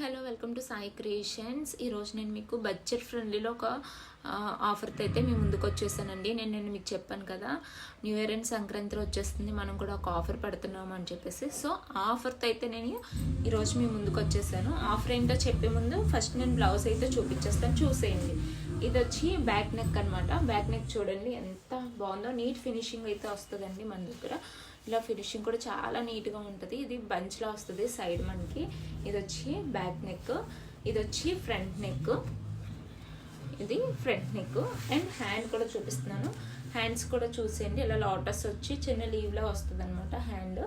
Hello welcome to Sai creations. ఈరోజు నేను మీకు బడ్జెట్ ఫ్రెండ్లీలో ఒక ఆఫర్తో అయితే మీ ముందుకు వచ్చేసానండి. నేను మీకు చెప్పాను కదా, న్యూ ఇయర్ అండ్ సంక్రాంతి వచ్చేస్తుంది, మనం కూడా ఒక ఆఫర్ పెడుతున్నాము అని చెప్పేసి. సో ఆఫర్తో అయితే నేను ఈరోజు మీ ముందుకు వచ్చేసాను. ఆఫర్ ఏంటో చెప్పే ముందు ఫస్ట్ నేను బ్లౌజ్ అయితే చూపించేస్తాను, చూసేయండి. ఇది వచ్చి బ్యాక్ నెక్ అనమాట. బ్యాక్ నెక్ చూడండి ఎంత బాగుందో, నీట్ ఫినిషింగ్ అయితే వస్తుందండి మన దగ్గర. ఇలా ఫినిషింగ్ కూడా చాలా నీట్గా ఉంటుంది. ఇది బంచ్లా వస్తుంది సైడ్ మనకి. ఇది వచ్చి బ్యాక్ నెక్, ఇది వచ్చి ఫ్రంట్ నెక్, ఇది ఫ్రంట్ నెక్. అండ్ హ్యాండ్ కూడా చూపిస్తున్నాను. హ్యాండ్స్ కూడా చూసేయండి, ఇలా లోటస్ వచ్చి చిన్న లీవ్లా వస్తుంది అనమాట. హ్యాండ్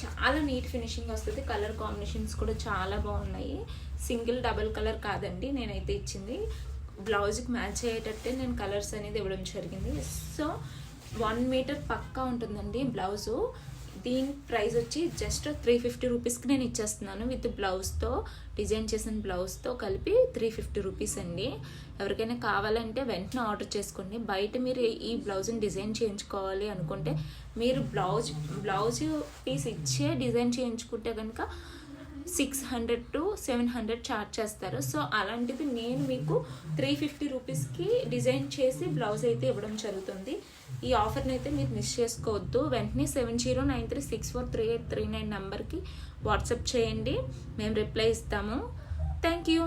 చాలా నీట్ ఫినిషింగ్ వస్తుంది. కలర్ కాంబినేషన్స్ కూడా చాలా బాగున్నాయి. సింగిల్ డబల్ కలర్ కాదండి నేనైతే ఇచ్చింది, బ్లౌజ్కి మ్యాచ్ అయ్యేటట్టే నేను కలర్స్ అనేది ఇవ్వడం జరిగింది. సో 1 మీటర్ పక్కా ఉంటుందండి బ్లౌజు. దీని ప్రైస్ వచ్చి జస్ట్ 350 రూపీస్కి నేను ఇచ్చేస్తున్నాను, విత్ బ్లౌజ్తో, డిజైన్ చేసిన బ్లౌజ్తో కలిపి 350 రూపీస్ అండి. ఎవరికైనా కావాలంటే వెంటనే ఆర్డర్ చేసుకోండి. బయట మీరు ఈ బ్లౌజ్ని డిజైన్ చేయించుకోవాలి అనుకుంటే, మీరు బ్లౌజ్ పీస్ ఇచ్చే డిజైన్ చేయించుకుంటే కనుక 600 to 700 ఛార్జ్ చేస్తారు. సో అలాంటిది నేను మీకు 350 రూపీస్కి డిజైన్ చేసి బ్లౌజ్ అయితే ఇవ్వడం జరుగుతుంది. ఈ ఆఫర్ని అయితే మీరు మిస్ చేసుకోవద్దు. వెంటనే 7093643839 నెంబర్కి వాట్సాప్ చేయండి, మేము రిప్లై ఇస్తాము. Thank you.